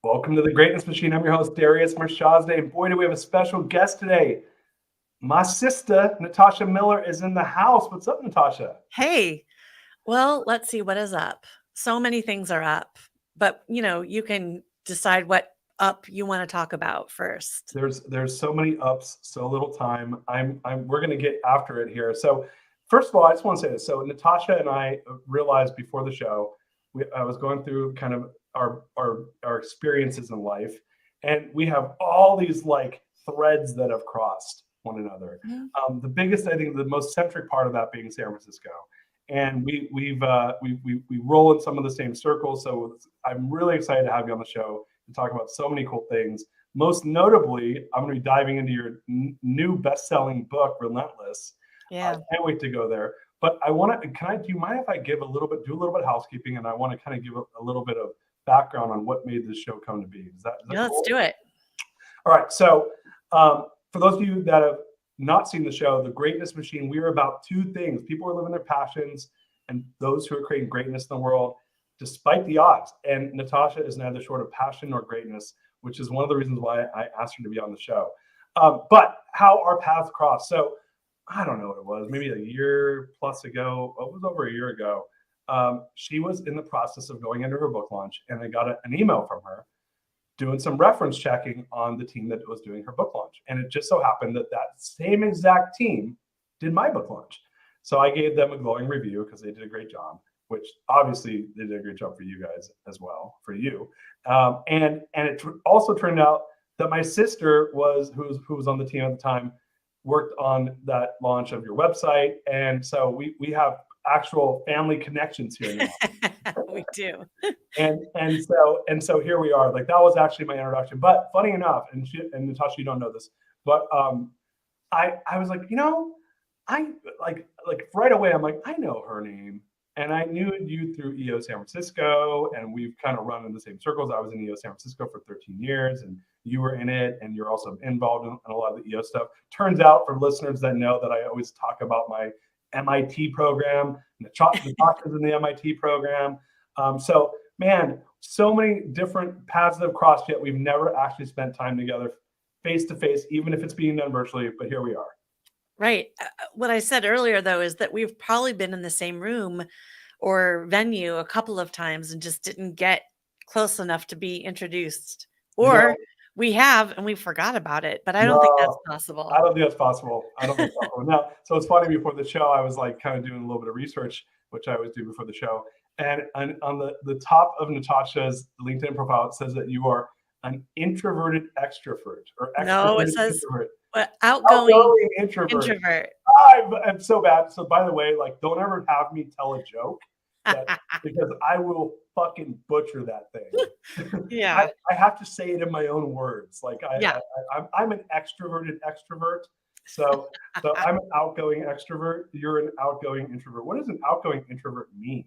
Welcome to the Greatness Machine. I'm your host, Darius Mirshahzadeh. And boy, do we have a special guest today. My sister, Natasha Miller, is in the house. What's up, Natasha? Hey, well, let's see what is up. So many things are up, but you can decide what up you want to talk about first. There's so many ups, so little time. We're gonna get after it here. So first of all, I just want to say this. So Natasha and I realized before the show, I was going through kind of our experiences in life, and we have all these like threads that have crossed one another. Mm-hmm. The biggest, I think, the most centric part of that being San Francisco, and we roll in some of the same circles. So I'm really excited to have you on the show to talk about so many cool things. Most notably, I'm going to be diving into your new best-selling book, Relentless. Yeah, I can't wait to go there. But I want to. Do you mind if I do a little bit of housekeeping, and I want to kind of give a little bit of background on what made this show come to be? Is that yeah, cool? let's do it. All right. So for those of you that have not seen the show, The Greatness Machine, we are about two things: people who are living their passions and those who are creating greatness in the world, despite the odds. And Natasha is neither short of passion nor greatness, which is one of the reasons why I asked her to be on the show. But how our paths crossed. So I don't know what it was, maybe a year plus ago. It was over a year ago. She was in the process of going into her book launch, and I got an email from her doing some reference checking on the team that was doing her book launch. And it just so happened that same exact team did my book launch. So I gave them a glowing review because they did a great job, which obviously they did a great job for you guys as well, for you. And it also turned out that my sister who was on the team at the time, worked on that launch of your website. And so we have actual family connections here now. We do. And so here we are. Like, that was actually my introduction. But funny enough, and Natasha, you don't know this, but I was like, I like right away, I'm like, I know her name. And I knew you through EO San Francisco, and we've kind of run in the same circles. I was in EO San Francisco for 13 years, and you were in it, and you're also involved in a lot of the EO stuff. Turns out, for listeners that know, that I always talk about my MIT program, and the doctors in the MIT program. So, man, so many different paths that have crossed, yet we've never actually spent time together face to face, even if it's being done virtually. But here we are. Right. What I said earlier, though, is that we've probably been in the same room or venue a couple of times and just didn't get close enough to be introduced. Or we have, and we forgot about it. But I don't think that's possible. I don't think that's possible. Now, so it's funny, before the show, I was like kind of doing a little bit of research, which I always do before the show. And on the top of Natasha's LinkedIn profile, it says that you are an introverted extrovert, or extroverted No, it says introvert. Outgoing introvert. I'm so bad. So, by the way, like, don't ever have me tell a joke because I will fucking butcher that thing. Yeah. I have to say it in my own words. Like, I'm an extroverted extrovert. So I'm an outgoing extrovert. You're an outgoing introvert. What does an outgoing introvert mean?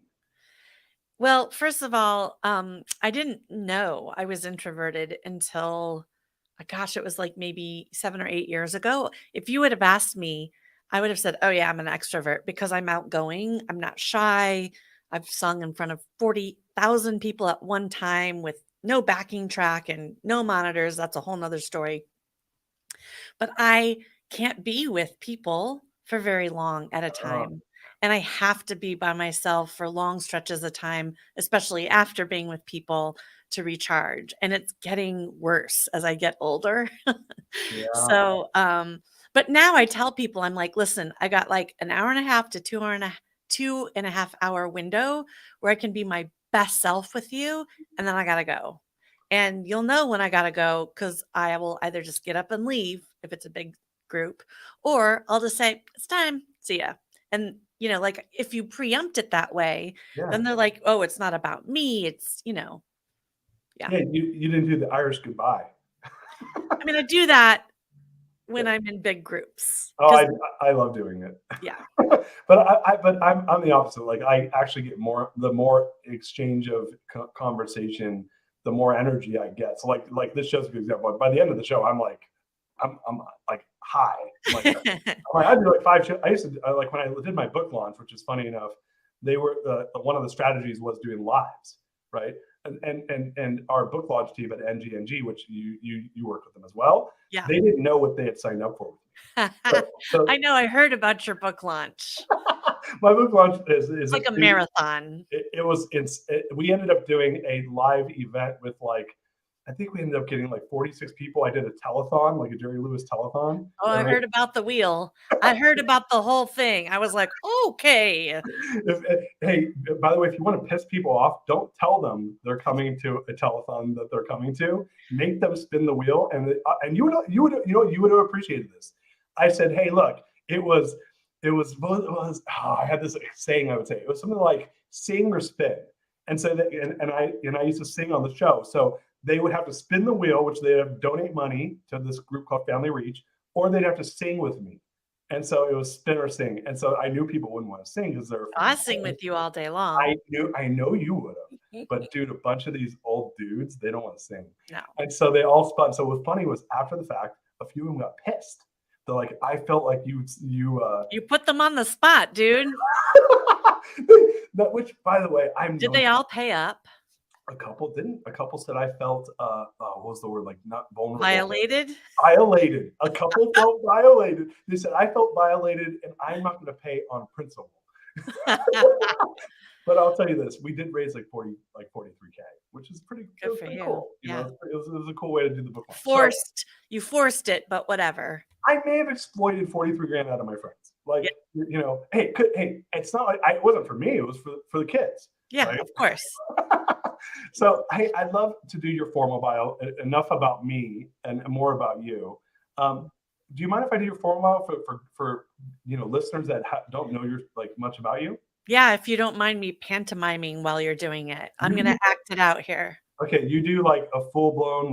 Well, first of all, I didn't know I was introverted until, gosh, it was like maybe 7 or 8 years ago. If you would have asked me, I would have said, oh yeah, I'm an extrovert because I'm outgoing. I'm not shy. I've sung in front of 40,000 people at one time with no backing track and no monitors. That's a whole nother story. But I can't be with people for very long at a time. And I have to be by myself for long stretches of time, especially after being with people, to recharge. And it's getting worse as I get older. Yeah. So, but now I tell people, I'm like, listen, I got like an hour and a half to 2.5 hour window where I can be my best self with you. And then I got to go. And you'll know when I got to go, because I will either just get up and leave if it's a big group, or I'll just say, it's time. See ya. And like, if you preempt it that way, then they're like, oh, it's not about me. It's, yeah. Hey, you didn't do the Irish goodbye. I mean, I do that when I'm in big groups. Oh, I love doing it. Yeah. but I'm the opposite. Like, I actually get the more exchange of conversation, the more energy I get. So like this show's a good example. By the end of the show, I'm like high. I do like 5 shows. I used to, like, when I did my book launch, which is funny enough, they were one of the strategies was doing lives, right? and our book launch team at NGNG, which you work with them as well. Yeah. They didn't know what they had signed up for. So I know. I heard about your book launch. my book launch is It's like a marathon. We ended up doing a live event with I think we ended up getting 46 people. I did a telethon, like a Jerry Lewis telethon. Oh, I heard about the wheel. I heard about the whole thing. I was like, okay. Hey, by the way, if you want to piss people off, don't tell them they're coming to a telethon that they're coming to. Make them spin the wheel, and you would have appreciated this. I said, hey, look, it was I had this saying I would say. It was something like sing or spin. And so that, and I used to sing on the show. So they would have to spin the wheel, which they'd have to donate money to this group called Family Reach, or they'd have to sing with me. And so it was spin or sing. And so I knew people wouldn't want to sing because they're. I sing with you all day long. I know you would have. But dude, a bunch of these old dudes, they don't want to sing. No. And so they all spun. So what was funny was after the fact, a few of them got pissed. They're like, I felt like you put them on the spot, dude. Which, by the way, Did they all pay up? A couple didn't. A couple said I felt what was the word? Like not vulnerable. Violated? Violated. A couple felt violated. They said I felt violated and I'm not going to pay on principle. But I'll tell you this, we did raise like 43K, which is pretty good for you. Cool. Yeah. It was a cool way to do the book. You forced it, but whatever. I may have exploited 43 grand out of my friends. Hey, it's not like it wasn't for me, it was for the kids. Yeah, right? Of course. So hey, I'd love to do your formal bio. Enough about me and more about you. Do you mind if I do your formal bio for listeners that don't know much about you? Yeah, if you don't mind me pantomiming while you're doing it, I'm gonna act it out here. Okay, you do like a full blown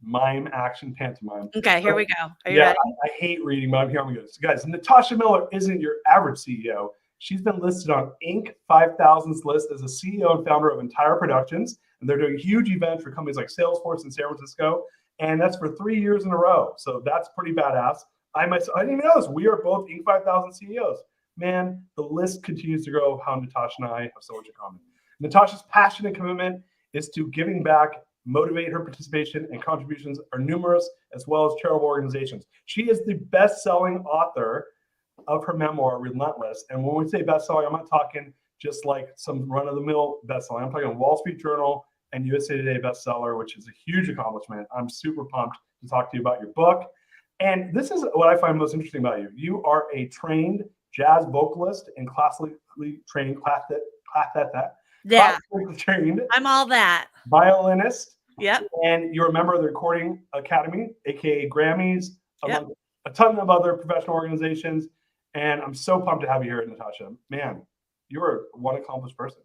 mime action pantomime. Okay, here we go. Are you ready? I hate reading, but here we go. So guys, Natasha Miller isn't your average CEO. She's been listed on Inc. 5000's list as a CEO and founder of Entire Productions, and they're doing huge events for companies like Salesforce in San Francisco, and that's for 3 years in a row. So that's pretty badass. I didn't even know this. We are both Inc. 5000 CEOs. Man, the list continues to grow of how Natasha and I have so much in common. Natasha's passion and commitment is to giving back, motivate. Her participation and contributions are numerous, as well as charitable organizations. She is the best-selling author of her memoir, Relentless. And when we say best-selling, I'm not talking just like some run-of-the-mill best-selling. I'm talking Wall Street Journal and USA Today bestseller, which is a huge accomplishment. I'm super pumped to talk to you about your book. And this is what I find most interesting about you. You are a trained jazz vocalist and classically trained trained. I'm all that. Violinist. Yep. And you're a member of the Recording Academy, aka Grammys, among Yep. a ton of other professional organizations. And I'm so pumped to have you here, Natasha. Man, you're one accomplished person.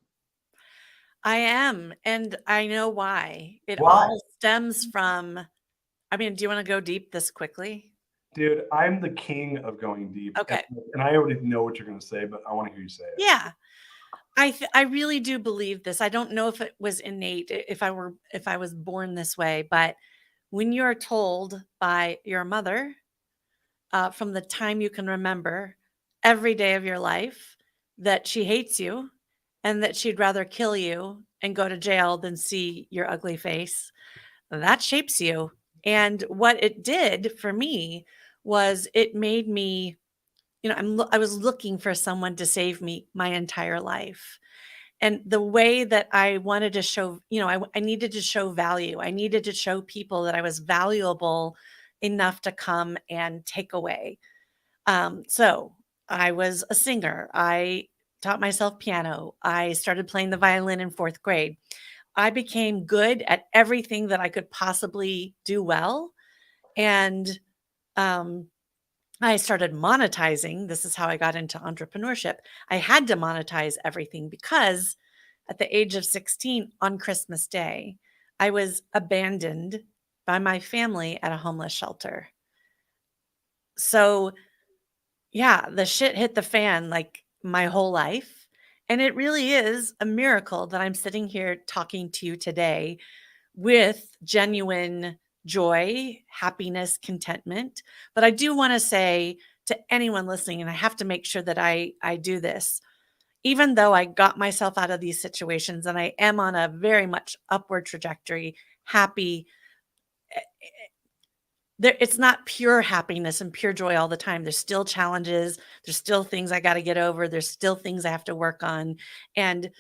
I am. And I know why. It Why? all stems from, do you want to go deep this quickly? Dude, I'm the king of going deep. Okay. And I already know what you're going to say, but I want to hear you say it. Yeah. I really do believe this. I don't know if it was innate, if I was born this way, but when you're told by your mother, from the time you can remember, every day of your life, that she hates you and that she'd rather kill you and go to jail than see your ugly face, that shapes you. And what it did for me was it made me, I was looking for someone to save me my entire life. And the way that I wanted to show, I needed to show value. I needed to show people that I was valuable enough to come and take away. So I was a singer. I taught myself piano. I started playing the violin in 4th grade. I became good at everything that I could possibly do well. And I started monetizing. This is how I got into entrepreneurship. I had to monetize everything because at the age of 16 on Christmas Day, I was abandoned by my family at a homeless shelter. So yeah, the shit hit the fan like my whole life. And it really is a miracle that I'm sitting here talking to you today with genuine joy, happiness, contentment. But I do want to say to anyone listening, and I have to make sure that I do this, even though I got myself out of these situations and I am on a very much upward trajectory, happy, it's not pure happiness and pure joy all the time. There's still challenges. There's still things I got to get over. There's still things I have to work on. And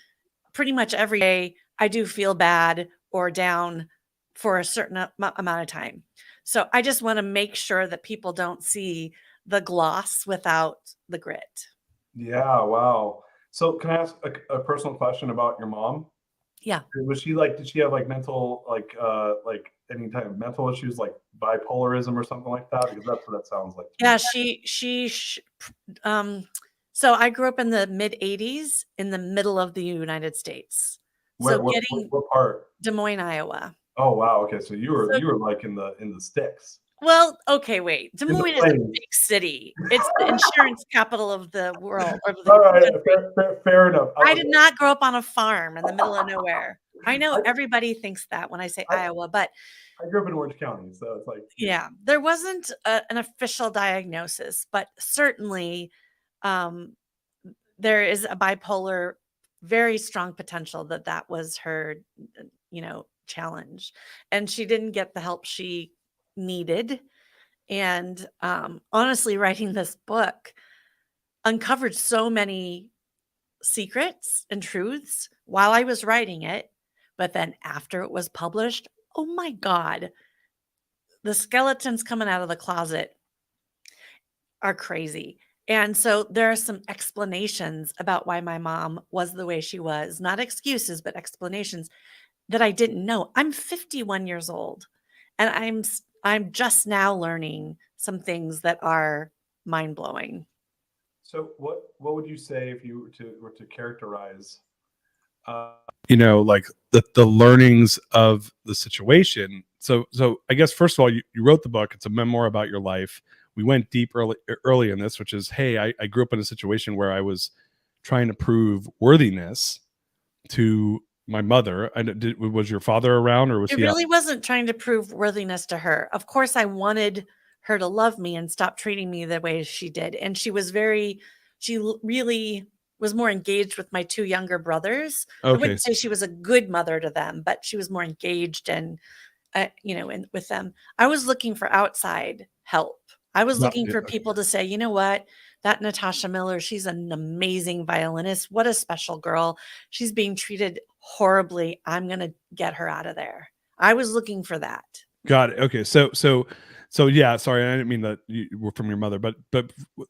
pretty much every day I do feel bad or down for a certain amount of time. So I just want to make sure that people don't see the gloss without the grit. Yeah, wow. So can I ask a personal question about your mom? Yeah. Was she like, did she have like mental, like any type of mental issues, like bipolarism or something like that? Because that's what that sounds like to me. Yeah, so I grew up in the mid 80s in the middle of the United States. Where, So what, what, getting what part? Des Moines, Iowa. Oh, wow. Okay. So you were, So, you were like in the sticks, well, okay, wait. Des in the Moines is a plains. big city. It's the insurance capital of the world, or the All right. country. Fair enough. I did not grow up on a farm in the middle of nowhere. I know I, everybody thinks that when I say I, Iowa, but I grew up in Orange County, so it's like, yeah, there wasn't an official diagnosis, but certainly um, there is a bipolar, very strong potential that that was her, challenge. And she didn't get the help she needed. And honestly, writing this book uncovered so many secrets and truths while I was writing it. But then after it was published, oh my God, the skeletons coming out of the closet are crazy. And so there are some explanations about why my mom was the way she was, not excuses, but explanations that I didn't know. I'm 51 years old and I'm just now learning some things that are mind-blowing. so what would you say if you were to characterize, like the learnings of the situation? So I guess first of all, you wrote the book. It's a memoir about your life. We went deep early in this, which is, hey, I grew up in a situation where I was trying to prove worthiness to my mother. Was your father around, or was It he out? really wasn't trying to prove worthiness to her. Of course, I wanted her to love me and stop treating me the way she did. And she really was more engaged with my two younger brothers. I Okay, wouldn't say she was a good mother to them, but she was more engaged and, with them. I was looking for outside help. I was not looking yeah, for okay. people to say, you know what? That Natasha Miller, she's an amazing violinist. What a special girl. She's being treated horribly. I'm going to get her out of there. I was looking for that. Got it. Okay, so yeah. Sorry, I didn't mean that you were from your mother, but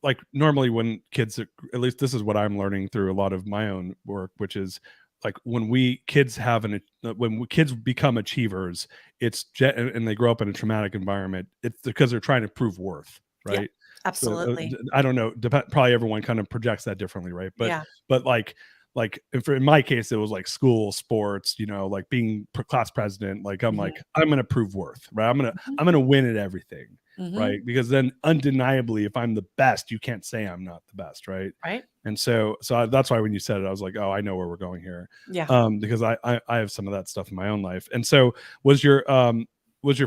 like normally when kids, at least this is what I'm learning through a lot of my own work, which is like when kids become achievers, and they grow up in a traumatic environment, it's because they're trying to prove worth, Yeah, right? So absolutely. I don't know. Probably everyone kind of projects that differently, right? Yeah. But like in my case, it was like school, sports, like being class president. Like I'm Mhm. like I'm gonna prove worth, right? I'm Mhm. gonna win at everything, Mhm. right? Because then undeniably, if I'm the best, you can't say I'm not the best, right? Right? And that's why when you said it, I was like, oh, I know where we're going here, Yeah. because I have some of that stuff in my own life. And so was your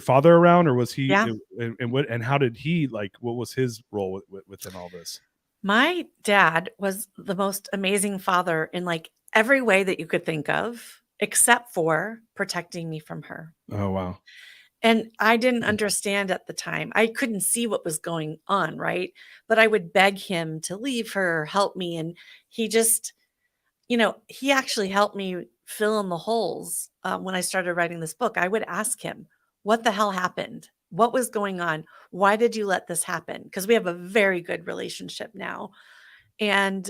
father around, or was he? Yeah. And how did he, like? What was his role within all this? My dad was the most amazing father in like every way that you could think of, except for protecting me from her. Oh wow, And I didn't understand at the time. I couldn't see what was going on, right? But I would beg him to leave her, help me. And he just, he actually helped me fill in the holes when I started writing this book. I would ask him, what the hell happened? What was going on? Why did you let this happen? Because we have a very good relationship now. And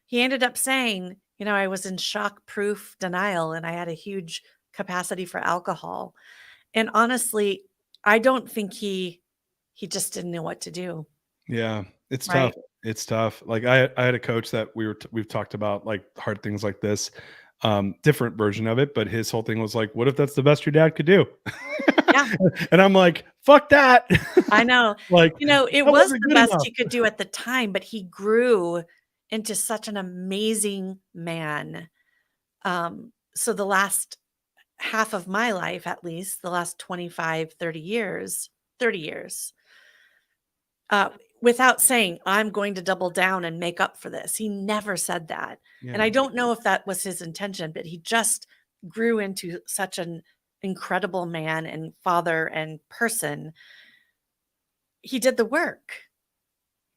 he ended up saying, I was in shock proof denial and I had a huge capacity for alcohol. And honestly, I don't think he just didn't know what to do, yeah, it's tough. right? It's tough. Like I had a coach that we've talked about like hard things like this, different version of it, but his whole thing was like, what if that's the best your dad could do? Yeah, And I'm like, fuck that. I know. Like It that was wasn't the good best enough. he could do at the time, but he grew into such an amazing man. So the last half of my life, at least the last 25, 30 years, 30 years, uh, without saying, I'm going to double down and make up for this. He never said that. And Yeah. I don't know if that was his intention, but he just grew into such an incredible man and father and person. He did the work,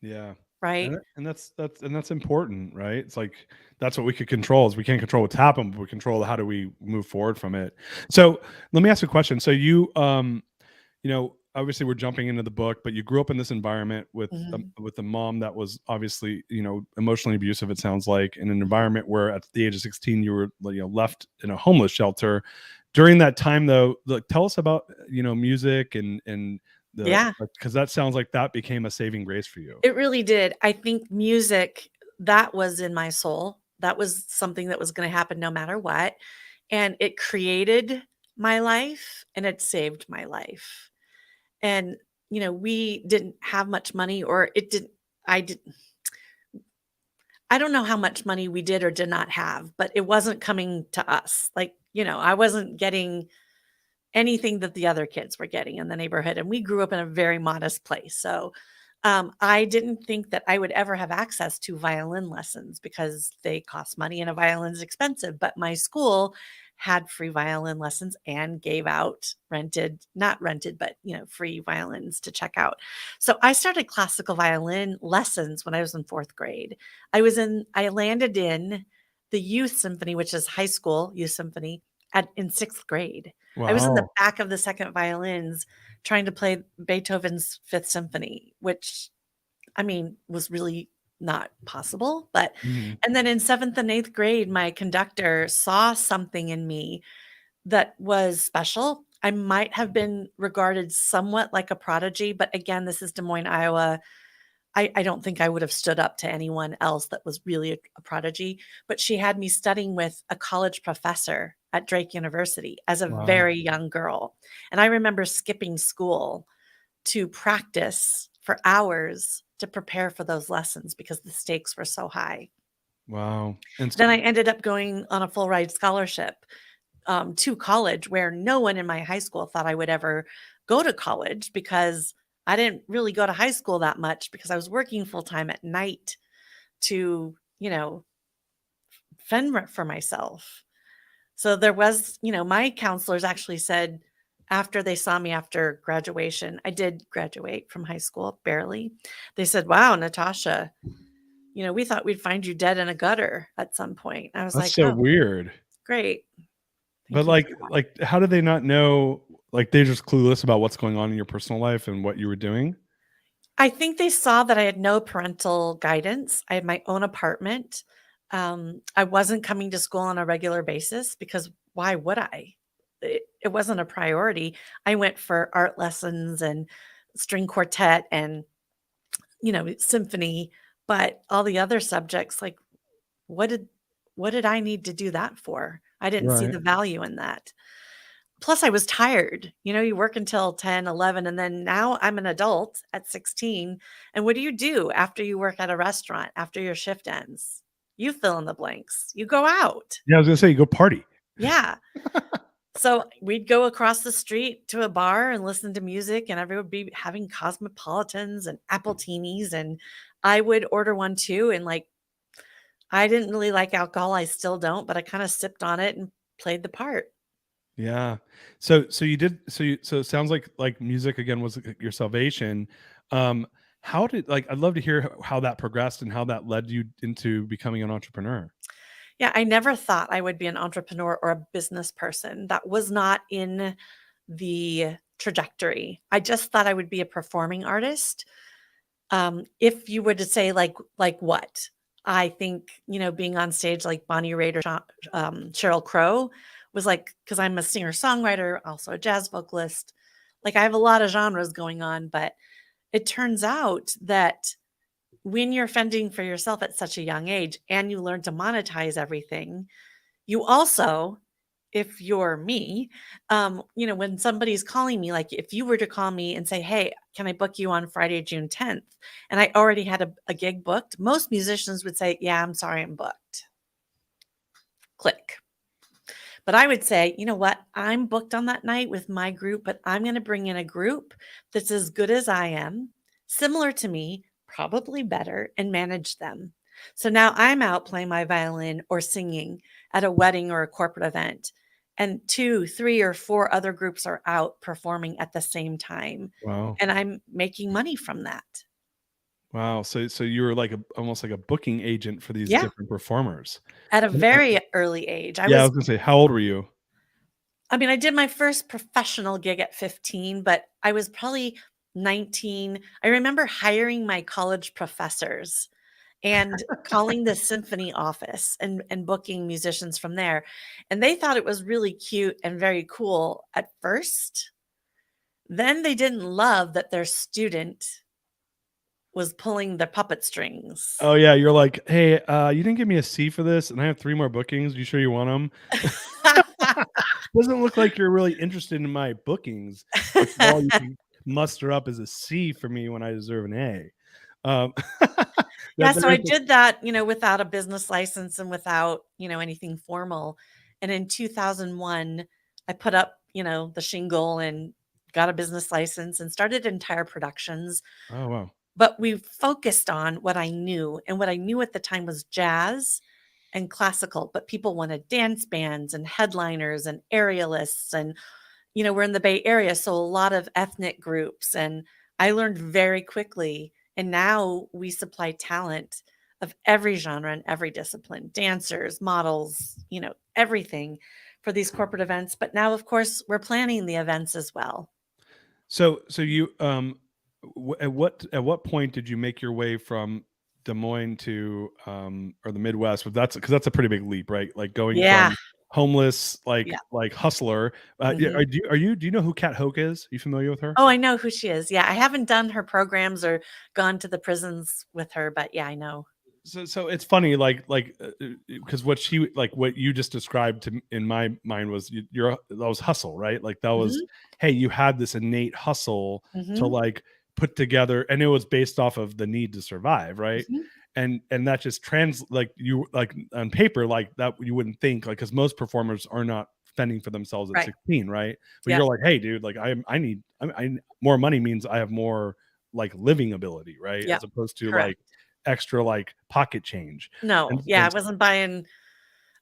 Yeah. right? And that's important, right? It's like that's what we could control is we can't control what's happened, but we control how do we move forward from it. So let me ask you a question. So obviously we're jumping into the book, but you grew up in this environment with Mhm. a mom that was obviously, emotionally abusive, it sounds like, in an environment where at the age of 16 you were, left in a homeless shelter. During that time though, tell us about, music and the, Yeah, because that sounds like that became a saving grace for you. it really did. I think music, that was in my soul. That was something that was going to happen no matter what. And it created my life and it saved my life. And, we didn't have much money, or it didn't, I did, I don't know how much money we did or did not have, but it wasn't coming to us. Like, I wasn't getting anything that the other kids were getting in the neighborhood. And we grew up in a very modest place. So I didn't think that I would ever have access to violin lessons because they cost money and a violin is expensive. But my school had free violin lessons and gave out not rented, but free violins to check out. So I started classical violin lessons when I was in 4th grade. I landed in the youth symphony, which is high school youth symphony, in 6th grade. I was in the Wow. back of the second violins trying to play Beethoven's Fifth Symphony, which, I mean, was really not possible. But, Mhm. and then in 7th and 8th grade, my conductor saw something in me that was special. I might have been regarded somewhat like a prodigy, but again, this is Des Moines, Iowa. I don't think I would have stood up to anyone else that was really a prodigy, but she had me studying with a college professor at Drake University as a Wow. very young girl. And I remember skipping school to practice for hours to prepare for those lessons because the stakes were so high. Wow. And Then I ended up going on a full ride scholarship to college, where no one in my high school thought I would ever go to college because I didn't really go to high school that much because I was working full time at night to, fend for myself. So there was, my counselors actually said after they saw me after graduation, I did graduate from high school, barely. They said, "Wow, Natasha, we thought we'd find you dead in a gutter at some point." I was that's like, so "Oh, weird. great. But Thank you for that." how do they not know? Like they're just clueless about what's going on in your personal life and what you were doing? I think they saw that I had no parental guidance. I had my own apartment. I wasn't coming to school on a regular basis because why would I? It wasn't a priority. I went for art lessons and string quartet and, symphony, but all the other subjects, like what did what did I need to do that for? I didn't see Right. the value in that. Plus, I was tired. You work until 10, 11, and then now I'm an adult at 16. And what do after you work at a restaurant, after your shift ends? You fill in the blanks. You go out. Yeah, I was gonna say you go party. Yeah. So we'd go across the street to a bar and listen to music, and everyone would be having cosmopolitans and appletinis. And I would order one too. And like, I didn't really like alcohol. I still don't, but I kind of sipped on it and played the part. Yeah. So you did so it sounds like music again was your salvation. Um how did I'd love to hear how that progressed and how that led you into becoming an entrepreneur. Yeah, I never thought I would be an entrepreneur or a business person. That was not in the trajectory. I just thought I would be a performing artist. If you were to say like what? I think, being on stage like Bonnie Raitt or Sheryl Crow was like, because I'm a singer-songwriter, also a jazz vocalist. Like I have a lot of genres going on, but it turns out that when you're fending for yourself at such a young age and you learn to monetize everything, you also, if you're me, when somebody's calling me, like if you were to call me and say, "Hey, can I book you on Friday, June 10th?" And I already had a gig booked, most musicians would say, "Yeah, I'm sorry, I'm booked." Click. But I would say, you know what? I'm booked on that night with my group, but I'm going to bring in a group that's as good as I am, similar to me, probably better, and manage them. So now I'm out playing my violin or singing at a wedding or a corporate event, and 2, 3, or 4 other groups are out performing at the same time, Wow. and I'm making money from that. Wow. So you were like almost like a booking agent for these Yeah, different performers. at a And, very early age. yeah, I was gonna say, how old were you? I mean, I did my first professional gig at 15, but I was probably 19. I remember hiring my college professors and calling the symphony office and booking musicians from there. And they thought it was really cute and very cool at first. Then they didn't love that their student was pulling the puppet strings. Oh yeah, you're like, hey, you didn't give me a C for this, and I have 3 more bookings. You sure you want them? Doesn't look like you're really interested in my bookings. If all you can muster up is a C for me when I deserve an A. Um, Yeah, that so I is did that, without a business license and without, anything formal. And in 2001, I put up, the shingle and got a business license and started Entire Productions. oh wow. But we focused on what I knew. And what I knew at the time was jazz and classical, but people wanted dance bands and headliners and aerialists. And, we're in the Bay Area, so a lot of ethnic groups. And I learned very quickly. And now we supply talent of every genre and every discipline, dancers, models, everything for these corporate events. But now, of course, we're planning the events as well. So you at what point did you make your way from Des Moines to or the Midwest? But because that's a pretty big leap, right? Like going Yeah. from homeless, Yeah. like hustler. Yeah, Mhm. do you know who Kat Hoke is? You familiar with her? Oh, I know who she is. Yeah. I haven't done her programs or gone to the prisons with her, but yeah, I know. So it's funny, because what you just described in my mind was that was hustle, right? Like that was, Mhm. hey, you had this innate hustle to Mhm. like put together, and it was based off of the need to survive, right? Mhm. And that just like you like on paper like that you wouldn't think, like, because most performers are not fending for themselves at Right. 16, right? But Yeah. you're like, hey, dude, like I more money means I have more like living ability, right? Yep. As opposed to Correct. like extra like pocket change. No. And Yeah. I and wasn't buying,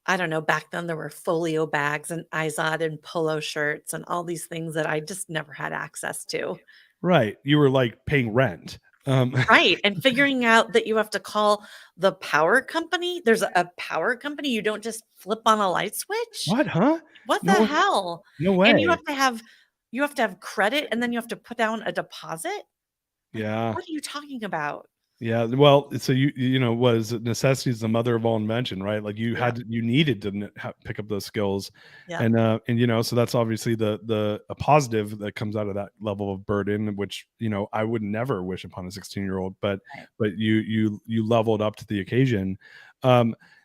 I don't know, back then there were folio bags and Izod and polo shirts and all these things that I just never had access to. right, you were like paying rent. Right, and figuring out that you have to call the power company. There's a power company, you don't just flip on a light switch? What, huh? What the No, hell? no And way. you have to have credit, and then you have to put down a deposit? Like, Yeah. what are you talking about? Yeah, well, so was necessity is the mother of all invention, right? Like Yeah, you needed to pick up those skills, yeah, and so that's obviously a positive that comes out of that level of burden, which I would never wish upon a 16-year-old, but right. you leveled up to the occasion.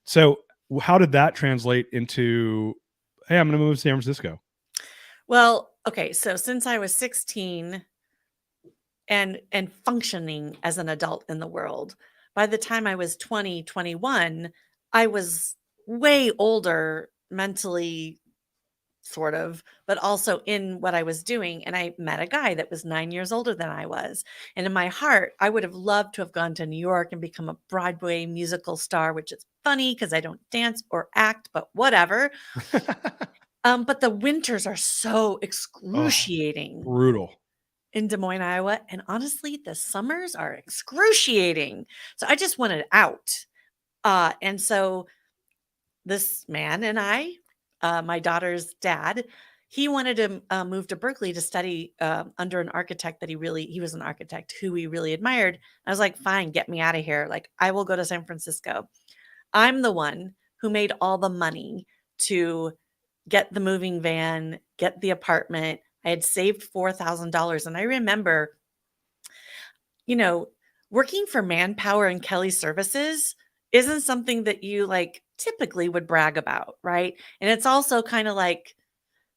So how did that translate into, hey, I'm going to move to San Francisco? Well, okay, so since I was 16 and functioning as an adult in the world, by the time I was 20, 21, I was way older mentally, sort of, but also in what I was doing. And I met a guy that was 9 years older than I was. And in my heart, I would have loved to have gone to New York and become a Broadway musical star, which is funny because I don't dance or act, but whatever. But the winters are so Oh, excruciating brutal. in Des Moines, Iowa. And honestly, the summers are excruciating. So I just wanted out. And so this man and I, my daughter's dad, he wanted to move to Berkeley to study under an architect that he was an architect who he really admired. I was like, fine, get me out of here. Like, I will go to San Francisco. I'm the one who made all the money to get the moving van, get the apartment. I had saved $4,000. And I remember, you know, working for Manpower and Kelly Services isn't something that you like typically would brag about, right? And it's also kind of like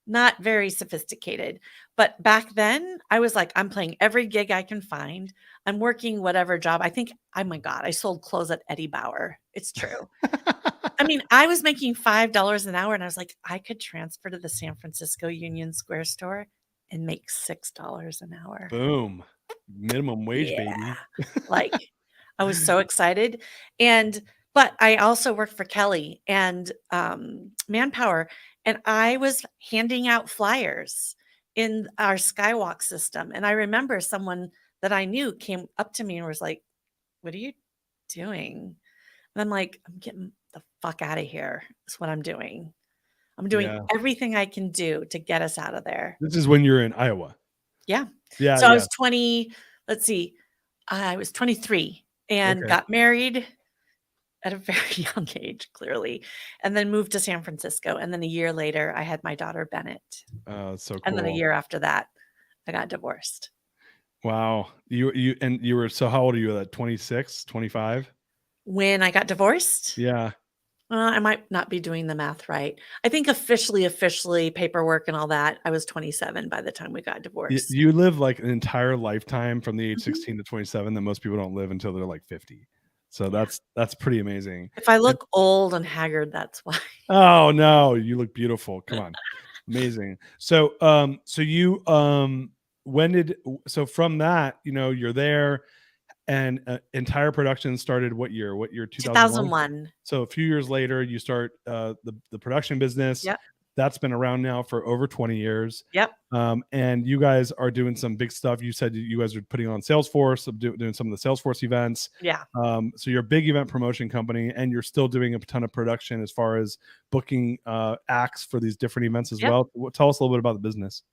not very sophisticated. But back then, I was like, I'm playing every gig I can find. I'm working whatever job. I think, oh my God, I sold clothes at Eddie Bauer. It's true. I mean, I was making $5 an hour and I was like, I could transfer to the San Francisco Union Square store and make $6 an hour. Boom. Minimum wage, Yeah. baby. Like, I was so excited. But I also worked for Kelly and Manpower, and I was handing out flyers in our Skywalk system. And I remember someone that I knew came up to me and was like, "What are you doing?" And I'm like, "I'm getting the fuck out of here. That's what I'm doing. I'm doing Yeah. everything I can do to get us out of there." This is when you're in Iowa. Yeah. Yeah. So I Yeah. was 20, let's see, I was 23 and Okay. got married at a very young age, clearly, and then moved to San Francisco. And then a year later, I had my daughter, Bennett. Oh, so And then a cool. year after that, I got divorced. Wow. You were, so how old are you at 26, 25? When I got divorced, Yeah. I might not be doing the math right. I think officially paperwork and all that, I was 27 by the time we got divorced. You live like an entire lifetime from the age Mhm. 16 to 27 that most people don't live until they're like 50. So Yeah. that's pretty amazing. If I And look old and haggard, that's why. oh no, you look beautiful. Come on. Amazing. So so from that, you're there, and entire production started what year? 2001? 2001. So a few years later, you start the production business. Yep. That's been around now for over 20 years. Yep. And you guys are doing some big stuff. You said you guys are putting on Salesforce, doing some of the Salesforce events. Yeah. So you're a big event promotion company, and you're still doing a ton of production as far as booking acts for these different events as Yep. well. Tell us a little bit about the business.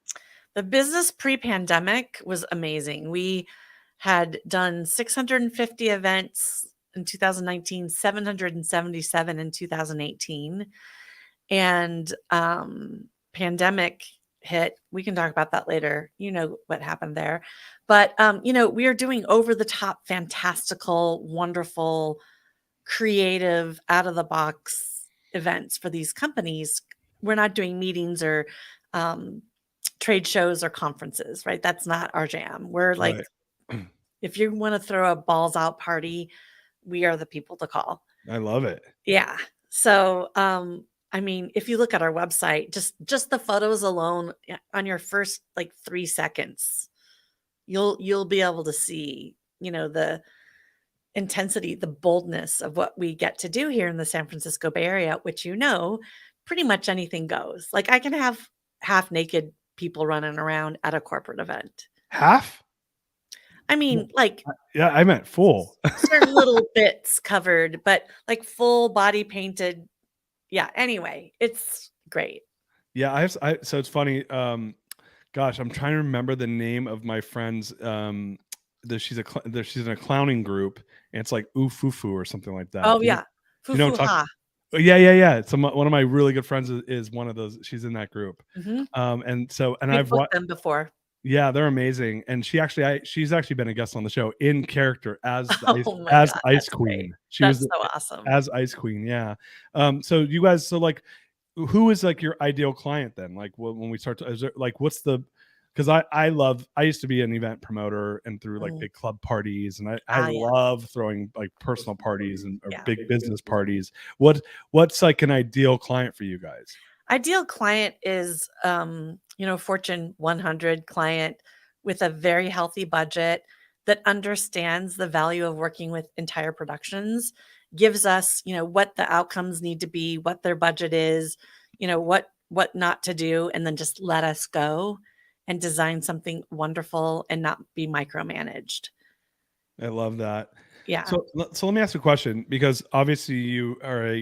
The business pre-pandemic was amazing. We had done 650 events in 2019, 777 in 2018. And pandemic hit. We can talk about that later. You know what happened there. But we are doing over the top, fantastical, wonderful, creative, out of the box events for these companies. We're not doing meetings or trade shows or conferences, right? That's not our jam. We're like, Right. if you want to throw a balls out party, we are the people to call. I love it. Yeah. So, I mean, if you look at our website, just the photos alone on your first like 3 seconds, you'll be able to see, the intensity, the boldness of what we get to do here in the San Francisco Bay Area, which pretty much anything goes. Like I can have half naked people running around at a corporate event. Half? I mean, like Yeah, I meant full. certain little bits covered, but like full body painted. Yeah. Anyway, it's great. Yeah, so it's funny. Gosh, I'm trying to remember the name of my friend's. She's in a clowning group, and it's like Oofufu or something like that. Oh yeah. you know what I'm Fufu-ha. Yeah. So one of my really good friends is one of those. She's in that group. Mhm. And We've I've booked them before. Yeah, they're amazing. And she's actually been a guest on the show in character as Oh my as God, Ice that's Queen. great. She That's was so awesome. as Ice Queen. Yeah. So you guys, so like, who is like your ideal client then? Like when we start to, is there, like, what's the, because I used to be an event promoter and threw like big club parties, and I Yeah. love throwing like personal parties and or Yeah. big business parties. What's like an ideal client for you guys? Ideal client is, Fortune 100 client with a very healthy budget that understands the value of working with entire productions, gives us, what the outcomes need to be, what their budget is, what not to do, and then just let us go and design something wonderful and not be micromanaged. I love that. Yeah. So let me ask you a question, because obviously you are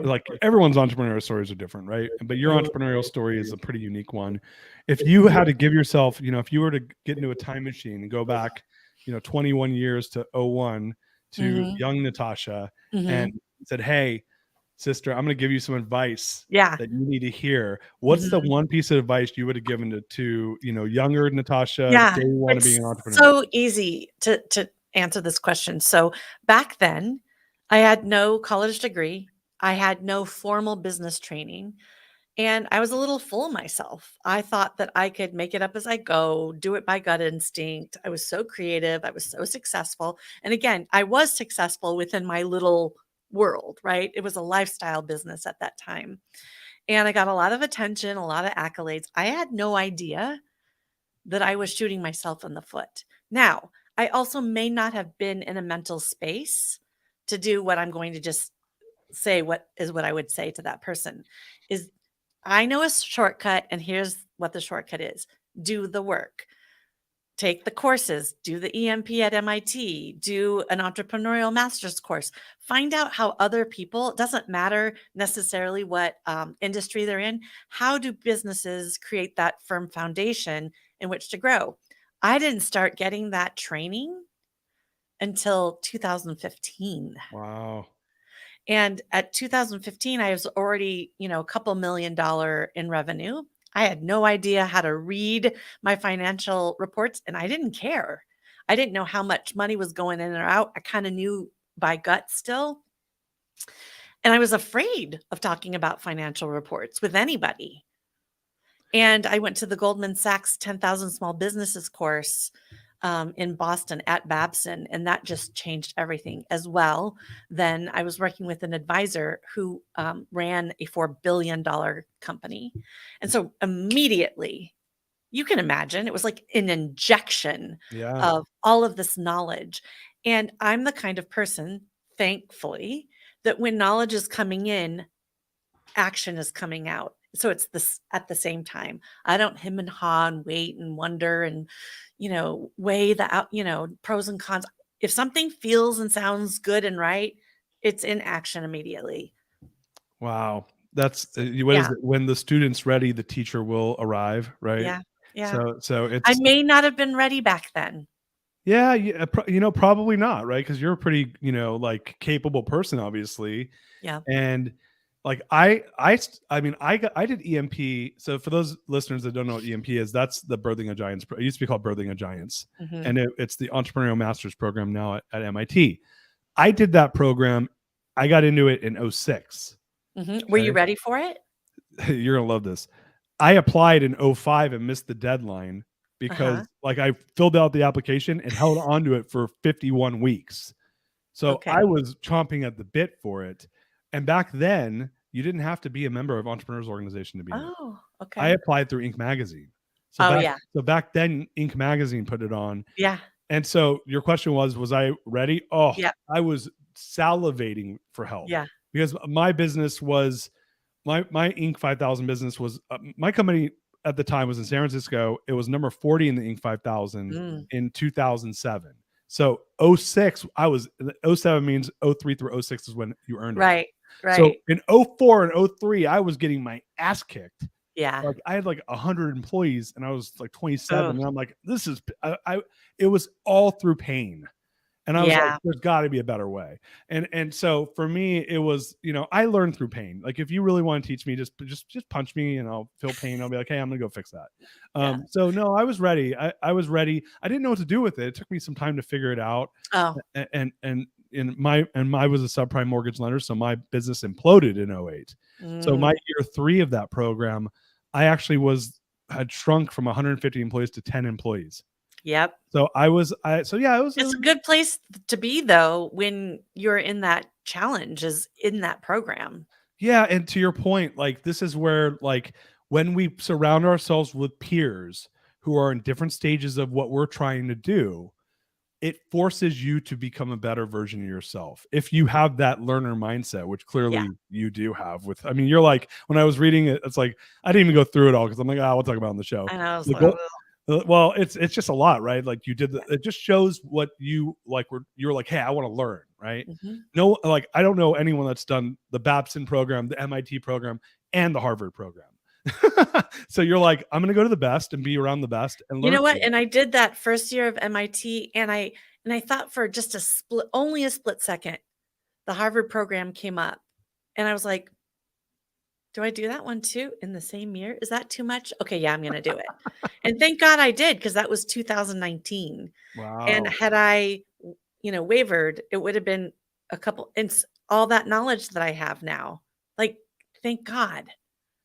like everyone's entrepreneurial stories are different, right? But your entrepreneurial story is a pretty unique one. If you had to give yourself, if you were to get into a time machine and go back, 21 years to 01 to Mhm. young Natasha Mhm. and said, "Hey, sister, I'm going to give you some advice Yeah. that you need to hear." What's the one piece of advice you would have given to younger Natasha, Yeah. day one of It's being an entrepreneur? so easy to answer this question. So back then, I had no college degree. I had no formal business training. And I was a little full of myself. I thought that I could make it up as I go, do it by gut instinct. I was so creative. I was so successful. And again, I was successful within my little world, right? It was a lifestyle business at that time. And I got a lot of attention, a lot of accolades. I had no idea that I was shooting myself in the foot. Now, I also may not have been in a mental space to do what I'm going to just say what I would say to that person is I know a shortcut, and here's what the shortcut is. Do the work. Take the courses, do the EMP at MIT, do an entrepreneurial master's course, find out how other people, it doesn't matter necessarily what industry they're in, how do businesses create that firm foundation in which to grow? I didn't start getting that training until 2015. Wow. And at 2015, I was already, a couple $1 million in revenue. I had no idea how to read my financial reports, and I didn't care. I didn't know how much money was going in or out. I kind of knew by gut still. And I was afraid of talking about financial reports with anybody. And I went to the Goldman Sachs 10,000 Small Businesses course in Boston at Babson, and that just changed everything as well. Then I was working with an advisor who ran a $4 billion company. And so immediately, you can imagine, it was like an injection of all of this knowledge. And I'm the kind of person, thankfully, that when knowledge is coming in, action is coming out. So it's this at the same time. I don't hem and haw and wait and wonder and, weigh the out, pros and cons. If something feels and sounds good and right, it's in action immediately. Wow. That's what is it? When the student's ready, the teacher will arrive, right? Yeah. Yeah. So it's, I may not have been ready back then. yeah, probably not, right? Because you're a pretty, like capable person, obviously. Yeah. And like I did EMP. So for those listeners that don't know what EMP is, that's the Birthing of Giants. It used to be called Birthing of Giants, and it's the Entrepreneurial Master's program now at MIT. I did that program. I got into it in 2006. Okay. Were you ready for it? You're gonna love this. I applied in 2005 and missed the deadline because like I filled out the application and held onto it for 51 weeks. So I was chomping at the bit for it. And back then, you didn't have to be a member of Entrepreneurs Organization to be in it. Oh, okay. I applied through Inc. Magazine. So back then, Inc. Magazine put it on. Yeah. And so your question was I ready? Oh, yeah. I was salivating for help. Yeah. Because my business was, my Inc. 5000 business was, my company at the time was in San Francisco. It was number 40 in the Inc. 5000 in 2007. So 2006, 07 means 03 through 06 is when you earned it. Right. So in 2004 and 2003, I was getting my ass kicked. Yeah. Like I had like 100 employees and I was like 27. And I'm like, this is, it was all through pain. And I was like, there's got to be a better way. And so for me, it was, I learned through pain. Like if you really want to teach me, just punch me and I'll feel pain. I'll be like, hey, I'm going to go fix that. So no, I was ready. I was ready. I didn't know what to do with it. It took me some time to figure it out. Oh. And I was a subprime mortgage lender. So my business imploded in 2008. So my year 3 of that program, I actually had shrunk from 150 employees to 10 employees. Yep. So it was. It's a good place to be though when you're in that challenge is in that program. Yeah, and to your point, like this is where like when we surround ourselves with peers who are in different stages of what we're trying to do, it forces you to become a better version of yourself. If you have that learner mindset, which clearly you do have you're like, when I was reading it, it's like, I didn't even go through it all because I'm like, we'll talk about it on the show. I know. Well, it's just a lot, right? Like you did it just shows what you like you're like, hey, I want to learn, right? No, like I don't know anyone that's done the Babson program, the MIT program, and the Harvard program. So you're like, I'm gonna go to the best and be around the best and learn. You know what? And I did that first year of MIT, and I thought for just only a split second, the Harvard program came up, and I was like, do I do that one too in the same year? Is that too much? Okay, yeah, I'm going to do it. And thank God I did, because that was 2019. Wow. And had I, wavered, it would have been it's all that knowledge that I have now. Like, thank God.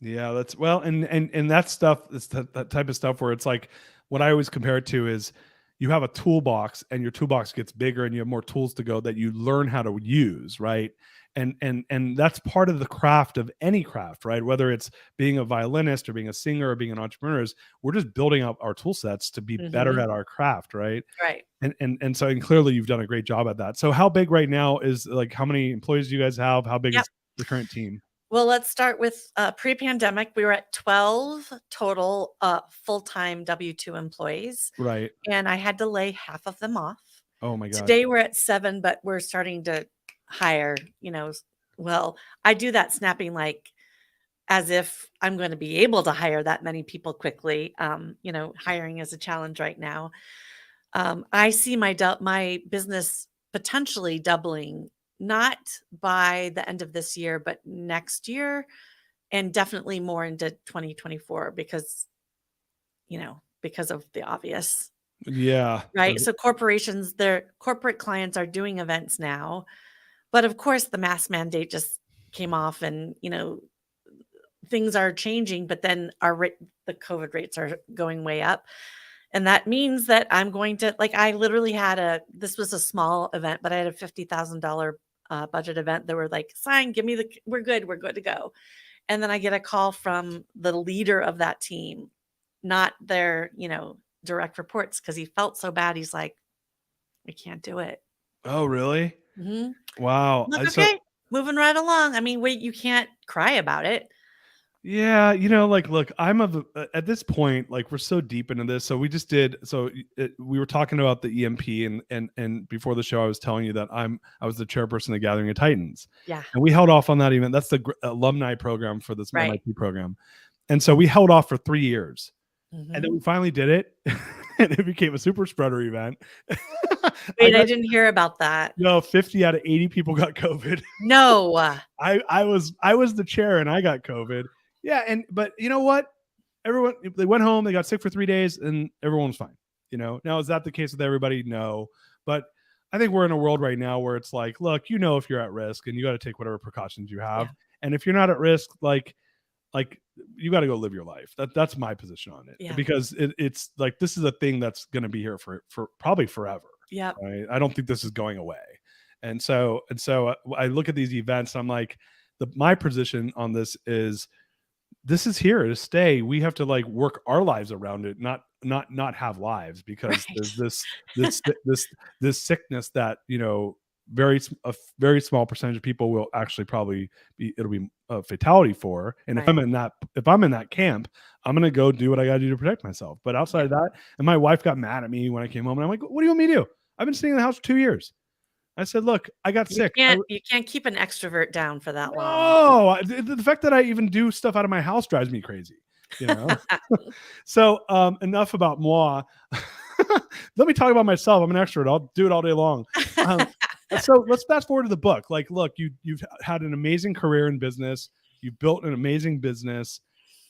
Yeah, that's and that stuff, it's that type of stuff where it's like, what I always compare it to is, you have a toolbox, and your toolbox gets bigger and you have more tools to go that you learn how to use, right? And that's part of the craft of any craft, right? Whether it's being a violinist or being a singer or being an entrepreneur, we're just building up our tool sets to be better Mhm. at our craft, right? Right. And clearly you've done a great job at that. So how big right now is, like, how many employees do you guys have? How big Yep. is the current team? Well, let's start with pre-pandemic. We were at 12 total full-time W-2 employees, Right. and I had to lay half of them off. Oh my God. Today we're at 7, but we're starting to hire, well, I do that snapping like as if I'm going to be able to hire that many people quickly. Hiring is a challenge right now. I see my business potentially doubling, not by the end of this year, but next year, and definitely more into 2024 because of the obvious. Yeah. Right. So corporations, their corporate clients are doing events now. But of course, the mask mandate just came off and, things are changing, but then the COVID rates are going way up. And that means that I'm going to, like, I literally this was a small event, but I had a $50,000 budget event. They were like, sign, we're good to go. And then I get a call from the leader of that team, not their, direct reports, because he felt so bad. He's like, we can't do it. Oh, really? Mhm. Wow. Look, okay, moving right along. I mean, wait, you can't cry about it. Yeah, look, at this point, like, we're so deep into this. So we just did. We were talking about the EMP, and before the show, I was telling you that I was the chairperson of the Gathering of Titans. Yeah. And we held off on that event. That's the alumni program for this Right. MIT program. And so we held off for 3 years, and then Mhm. we finally did it, and it became a super spreader event. Wait, I didn't hear about that. No, 50 out of 80 people got COVID. No. I was the chair, and I got COVID. Yeah, but you know what? Everyone, they went home, they got sick for 3 days, and everyone was fine. Now, is that the case with everybody? No, but I think we're in a world right now where it's like, look, if you're at risk, and you got to take whatever precautions you have. Yeah. And if you're not at risk, like you got to go live your life. That's my position on it. Yeah. Because it's like, this is a thing that's going to be here for probably forever. Yeah. Right? I don't think this is going away. And so I look at these events, and I'm like, my position on this is here to stay. We have to, like, work our lives around it, not have lives, because Right. there's this sickness that, a very small percentage of people will actually probably it'll be a fatality for. And Right. if I'm in that camp, I'm going to go do what I got to do to protect myself. But outside of that, and my wife got mad at me when I came home, and I'm like, what do you want me to do? I've been sitting in the house for 2 years. I said, look, I got sick. You can't keep an extrovert down for that long. No, the fact that I even do stuff out of my house drives me crazy. So enough about moi. Let me talk about myself. I'm an extrovert. I'll do it all day long. So let's fast forward to the book. Like, look, you've had an amazing career in business. You've built an amazing business,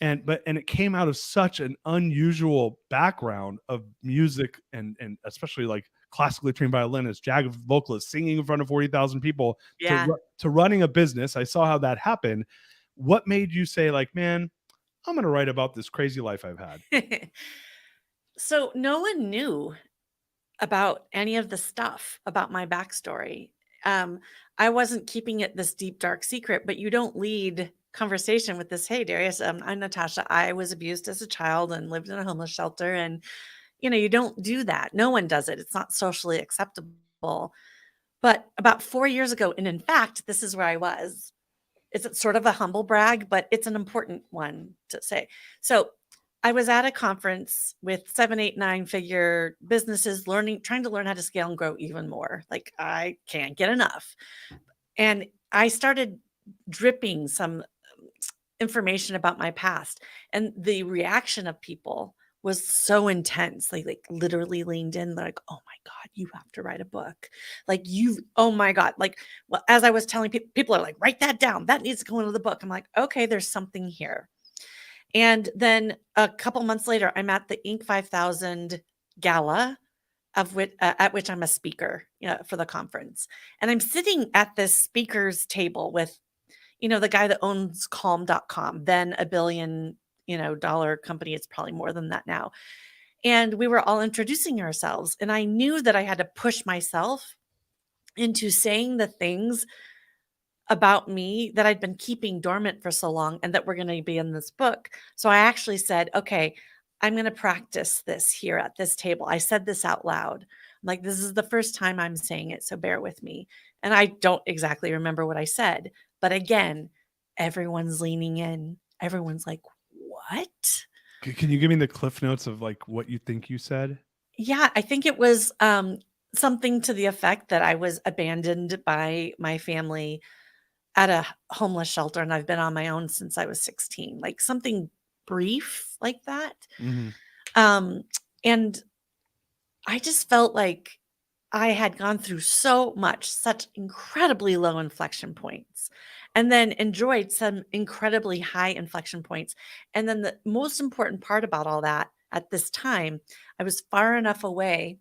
and it came out of such an unusual background of music, and especially, like, classically trained violinist, jag vocalist, singing in front of 40,000 people, Yeah. to running a business. I saw how that happened. What made you say, like, man, I'm going to write about this crazy life I've had? So no one knew about any of the stuff about my backstory. I wasn't keeping it this deep, dark secret, but you don't lead conversation with this. Hey, Darius, I'm Natasha. I was abused as a child and lived in a homeless shelter. And, you don't do that. No one does it. It's not socially acceptable. But about 4 years ago, and in fact, this is where I was. It's sort of a humble brag, but it's an important one to say. So I was at a conference with 7, 8, 9-figure businesses trying to learn how to scale and grow even more. Like, I can't get enough. And I started dripping some information about my past, and the reaction of people was so intense. They, like, literally leaned in. They're like, oh my God, you have to write a book. Like, oh my God. Like, well, as I was telling people are like, write that down. That needs to go into the book. I'm like, okay, there's something here. And then a couple months later, I'm at the Inc. 5000 gala, at which I'm a speaker, for the conference. And I'm sitting at this speaker's table with, the guy that owns Calm.com, then $1 billion, dollar company. It's probably more than that now. And we were all introducing ourselves. And I knew that I had to push myself into saying the things about me that I'd been keeping dormant for so long and that were going to be in this book. So I actually said, okay, I'm going to practice this here at this table. I said this out loud. I'm like, this is the first time I'm saying it, so bear with me. And I don't exactly remember what I said. But again, everyone's leaning in. Everyone's like, what? Can you give me the cliff notes of like what you think you said? Yeah, I think it was something to the effect that I was abandoned by my family at a homeless shelter, and I've been on my own since I was 16, like something brief like that. Mm-hmm. And I just felt like I had gone through so much, such incredibly low inflection points, and then enjoyed some incredibly high inflection points. And then the most important part about all that at this time, I was far enough away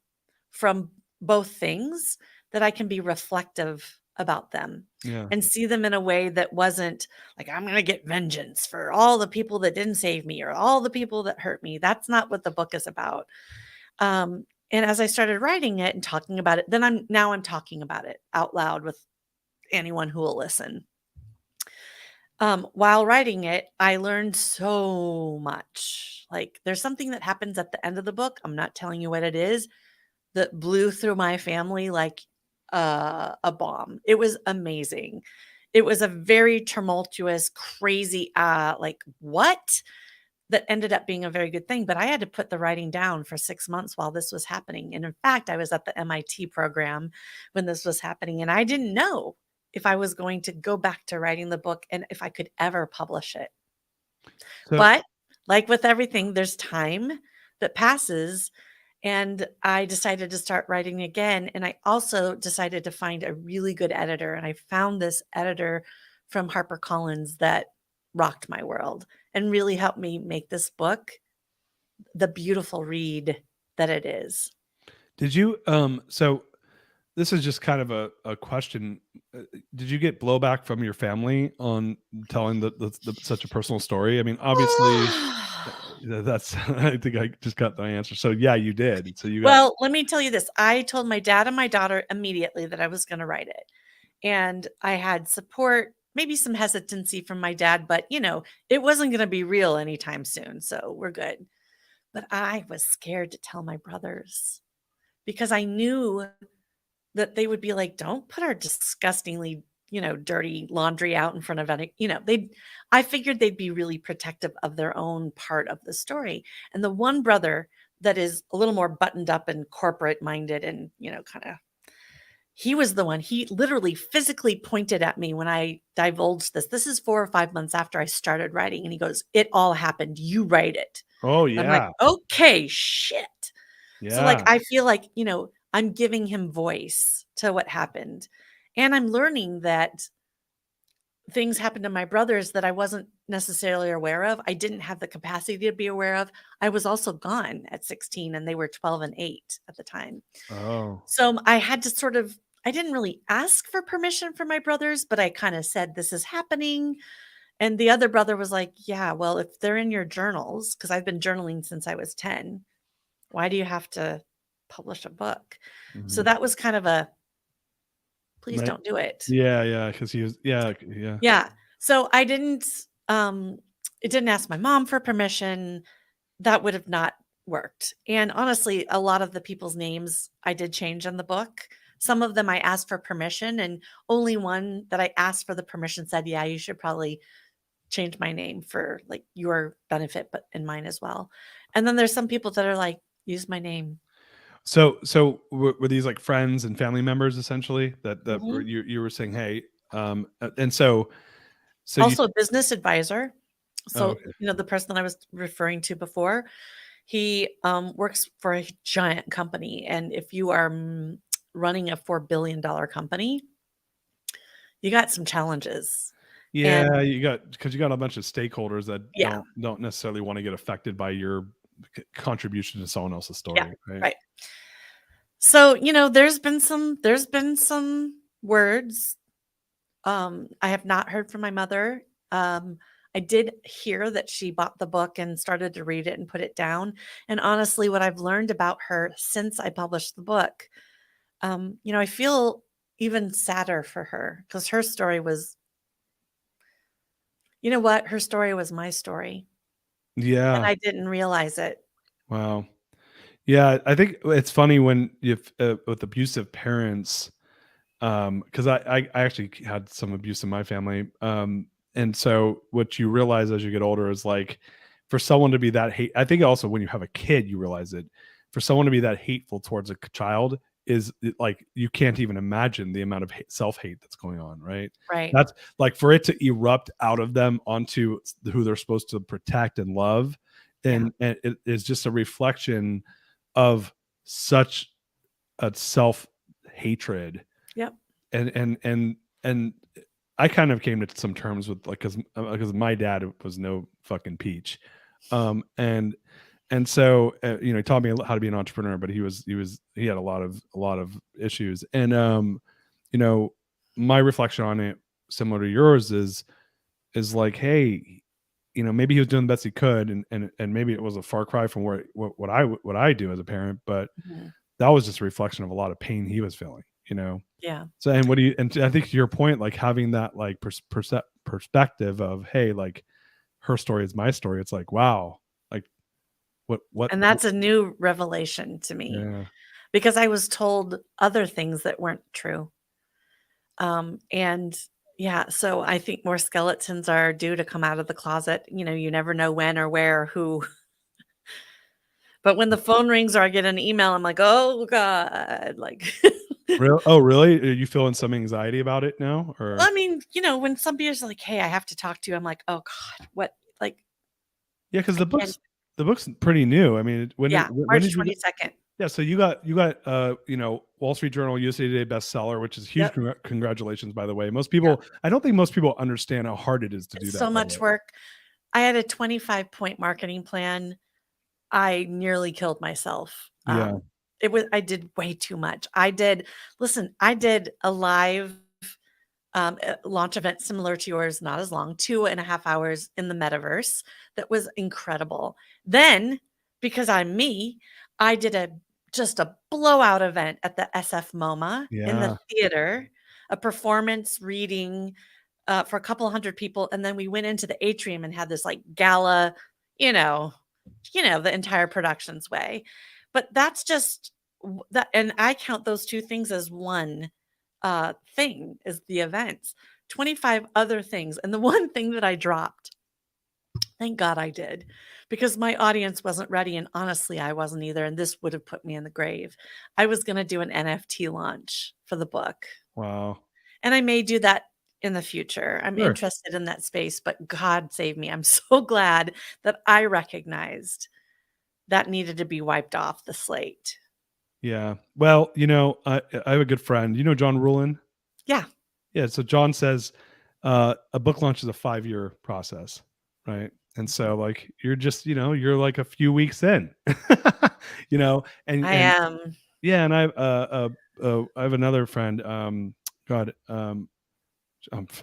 from both things that I can be reflective about them Yeah. and see them in a way that wasn't like, I'm going to get vengeance for all the people that didn't save me or all the people that hurt me. That's not what the book is about. And as I started writing it and talking about it, then I'm talking about it out loud with anyone who will listen. While writing it, I learned so much. Like there's something that happens at the end of the book. I'm not telling you what it is, that blew through my family like a bomb. It was amazing. It was a very tumultuous, crazy, like what? That ended up being a very good thing. But I had to put the writing down for 6 months while this was happening. And in fact, I was at the MIT program when this was happening, and I didn't know if I was going to go back to writing the book and if I could ever publish it. So, But like with everything, there's time that passes. And I decided to start writing again. And I also decided to find a really good editor. And I found this editor from HarperCollins that rocked my world and really helped me make this book the beautiful read that it is. did you so this is just kind of a question. Did you get blowback from your family on telling such a personal story? I mean, obviously that's I think I just got the answer. So yeah, you did. So you got Well, let me tell you this. I told my dad and my daughter immediately that I was going to write it. And I had support, maybe some hesitancy from my dad, but it wasn't going to be real anytime soon. So we're good. But I was scared to tell my brothers because I knew that they would be like, don't put our disgustingly, dirty laundry out in front of any, I figured they'd be really protective of their own part of the story. And the one brother that is a little more buttoned up and corporate minded and, kind of, he was the one, he literally physically pointed at me when I divulged this. This is 4 or 5 months after I started writing. And he goes, it all happened. You write it. oh And I'm like, yeah. okay, shit. Yeah. So like, I feel like, I'm giving him voice to what happened. And I'm learning that things happened to my brothers that I wasn't necessarily aware of. I didn't have the capacity to be aware of. I was also gone at 16 and they were 12 and 8 at the time. Oh. So I had to I didn't really ask for permission from my brothers, but I kind of said, this is happening. And the other brother was like, yeah, well, if they're in your journals, because I've been journaling since I was 10, why do you have to publish a book? So Mhm. that was kind of a, please Right. don't do it. Yeah, because he was yeah. Yeah. So I didn't, it didn't ask my mom for permission. That would have not worked. And honestly, a lot of the people's names I did change in the book. Some of them I asked for permission, and only one that I asked for the permission said, yeah, you should probably change my name for like your benefit, but in mine as well. And then there's some people that are like, use my name. So were these like friends and family members essentially that Mhm. you were saying, hey, and so you Also a business advisor. oh, So, okay. the person that I was referring to before, he works for a giant company. And if you are running a $4 billion company, you got some challenges. Yeah, And you got a bunch of stakeholders that yeah, don't necessarily want to get affected by your contribution to someone else's story, yeah, right? right. So, there's been some words. I have not heard from my mother. I did hear that she bought the book and started to read it and put it down. And honestly, what I've learned about her since I published the book, I feel even sadder for her because her story was, you know what? Her story was my story. And Yeah. I didn't realize it. Wow. Yeah, I think it's funny when if with abusive parents, because I actually had some abuse in my family, and so what you realize as you get older is like, for someone to be that hate, I think also when you have a kid, you realize it. For someone to be that hateful towards a child like you can't even imagine the amount of self hate that's going on, right? Right. That's like for it to erupt out of them onto who they're supposed to protect and love, and it is just a reflection of such a self hatred. Yep. And I kind of came to some terms with like because my dad was no fucking peach, and so he taught me how to be an entrepreneur, but he had a lot of issues, and my reflection on it, similar to yours, is like, hey, maybe he was doing the best he could, and maybe it was a far cry from what I do as a parent, but that was just a reflection of a lot of pain he was feeling, Yeah. So, and I think to your point, like having that like perspective of, hey, like her story is my story. It's like, wow, like what, And that's a new revelation to me because I was told other things that weren't true. And yeah, so I think more skeletons are due to come out of the closet. You never know when or where or who. But when the phone rings or I get an email, I'm like, oh God, like. Oh, really? Are you feeling some anxiety about it now? Or I mean, when somebody's like, hey, I have to talk to you, I'm like, oh God, what? Like, yeah, because the book's pretty new. I mean, when March did you 22nd. Yeah, so you got Wall Street Journal USA Today bestseller, which is huge. Congratulations, by the way. I don't think most people understand how hard it is to do that. So much work. I had a 25-point marketing plan. I nearly killed myself. Yeah. I did way too much. I did a live launch event similar to yours, not as long, 2.5 hours in the metaverse. That was incredible. Then, because I'm me, I did just a blowout event at the SF MoMA in the theater, a performance reading for a couple hundred people. And then we went into the atrium and had this like gala, the entire production's way. But that's just that. And I count those two things as one thing, is the events, 25 other things. And the one thing that I dropped, thank God I did, because my audience wasn't ready. And honestly, I wasn't either. And this would have put me in the grave. I was going to do an NFT launch for the book. Wow. And I may do that in the future. I'm interested in that space, but God save me. I'm so glad that I recognized that needed to be wiped off the slate. Yeah. Well, I have a good friend, John Rulin. Yeah. Yeah. So John says a book launch is a 5-year process. Right. And so like, you're just, you're like a few weeks in, and I am. Yeah. And I have another friend, I'm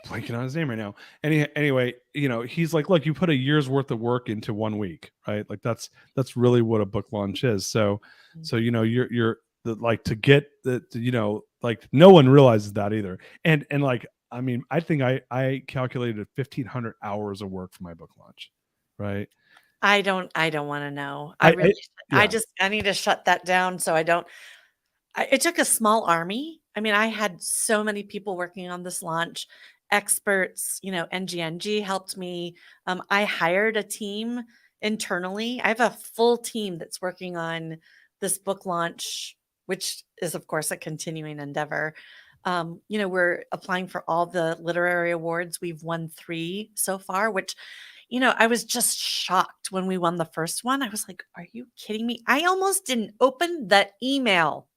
blanking on his name right now. Anyway, he's like, look, you put a year's worth of work into 1 week, right? Like that's really what a book launch is. So you're like to get the, like no one realizes that either. And like, I mean, I think I calculated 1,500 hours of work for my book launch, right? I don't want to know. I need to shut that down. So it took a small army. I mean, I had so many people working on this launch, experts, NGNG helped me. I hired a team internally. I have a full team that's working on this book launch, which is, of course, a continuing endeavor. We're applying for all the literary awards. We've won 3 so far, which, I was just shocked when we won the first one. I was like, are you kidding me? I almost didn't open the email.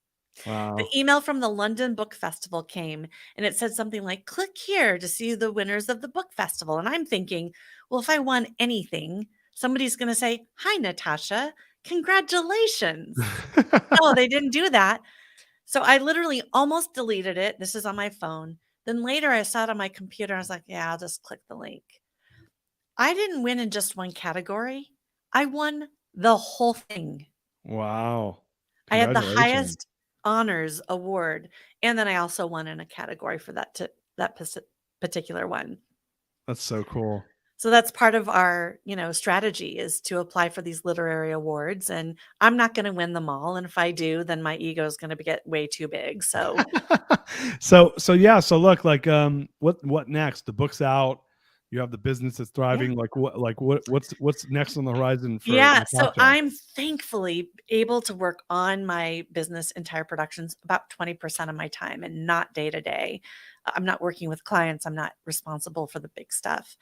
Wow. The email from the London Book Festival came and it said something like, click here to see the winners of the book festival. And I'm thinking, well, if I won anything, somebody's going to say, hi, Natasha, congratulations. No, they didn't do that. So I literally almost deleted it. This is on my phone. Then later I saw it on my computer. I was like, yeah, I'll just click the link. I didn't win in just one category. I won the whole thing. Wow. I had the Congratulations. highest honors award, and then I also won in a category for that particular one. That's so cool. So that's part of our, strategy is to apply for these literary awards, and I'm not going to win them all. And if I do, then my ego is going to get way too big. So So yeah, so look, like what next? The book's out. You have the business that's thriving. What's next on the horizon for yeah, so Natasha? I'm thankfully able to work on my business entire productions about 20% of my time and not day to day. I'm not working with clients. I'm not responsible for the big stuff.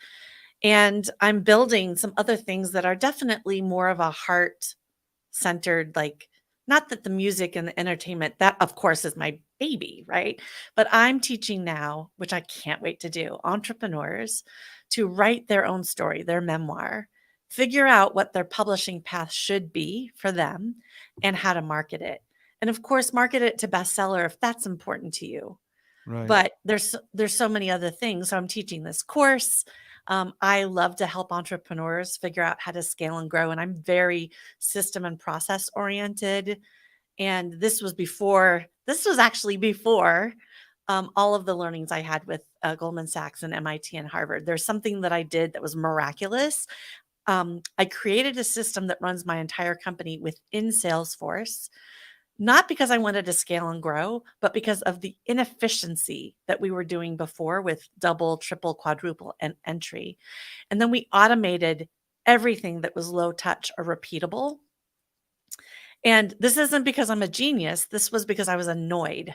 And I'm building some other things that are definitely more of a heart centered, like not that the music and the entertainment, that of course is my baby, right? But I'm teaching now, which I can't wait to do, entrepreneurs to write their own story, their memoir, figure out what their publishing path should be for them and how to market it. And of course, market it to bestseller if that's important to you. Right. But there's so many other things. So I'm teaching this course. I love to help entrepreneurs figure out how to scale and grow. And I'm very system and process oriented. And this was actually before all of the learnings I had with Goldman Sachs and MIT and Harvard. There's something that I did that was miraculous. I created a system that runs my entire company within Salesforce, not because I wanted to scale and grow, but because of the inefficiency that we were doing before with double, triple, quadruple and entry. And then we automated everything that was low touch or repeatable. And this isn't because I'm a genius. This was because I was annoyed.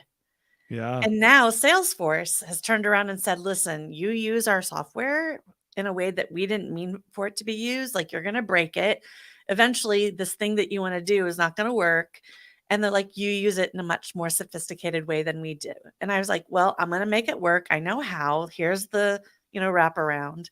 Yeah. And now Salesforce has turned around and said, listen, you use our software in a way that we didn't mean for it to be used. Like, you're going to break it. Eventually, this thing that you want to do is not going to work. And they're like, you use it in a much more sophisticated way than we do. And I was like, well, I'm going to make it work. I know how. Here's the, wraparound.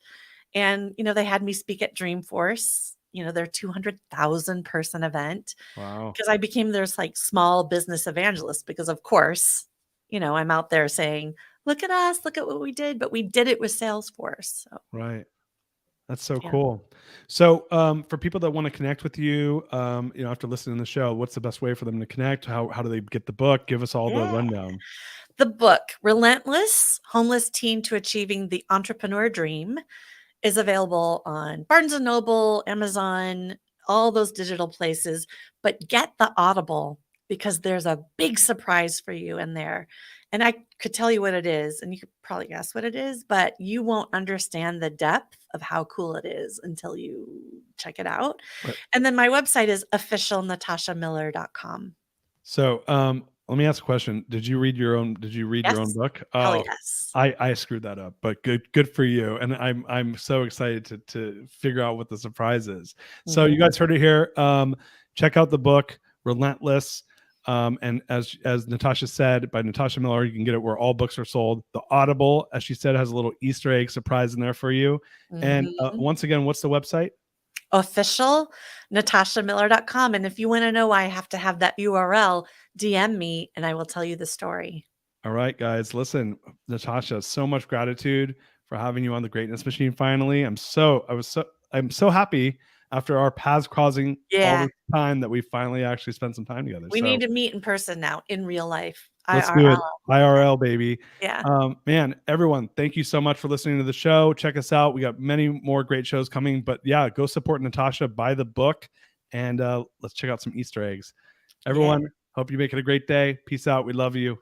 And, they had me speak at Dreamforce, their 200,000 person event. Wow. Because I became their small business evangelist because, of course, I'm out there saying, look at us, look at what we did. But we did it with Salesforce. So. Right. That's so Yeah. cool. So for people that want to connect with you, after listening to the show, what's the best way for them to connect? How do they get the book? Give us all the rundown. The book, Relentless, Homeless Teen to Achieving the Entrepreneur Dream, is available on Barnes & Noble, Amazon, all those digital places. But get the Audible because there's a big surprise for you in there. And I could tell you what it is, and you could probably guess what it is, but you won't understand the depth of how cool it is until you check it out. Right. And then my website is officialnatashamiller.com. So let me ask a question. Did you read your own book? Hell yes. I screwed that up, but good for you. And I'm so excited to figure out what the surprise is. So you guys heard it here. Check out the book, Relentless. And as Natasha said, by Natasha Miller, you can get it where all books are sold. The Audible, as she said, has a little Easter egg surprise in there for you. And once again, what's the website? officialnatashamiller.com. And if you want to know why I have to have that URL, DM me and I will tell you the story. All right, guys, listen, Natasha, so much gratitude for having you on the Greatness Machine. Finally, I'm so happy after our paths crossing all this time that we finally actually spent some time together. We need to meet in person now in real life. Let's do it. IRL, baby. Yeah. Man, everyone, thank you so much for listening to the show. Check us out. We got many more great shows coming, but yeah, go support Natasha, buy the book, and let's check out some Easter eggs. Everyone, hope you make it a great day. Peace out. We love you.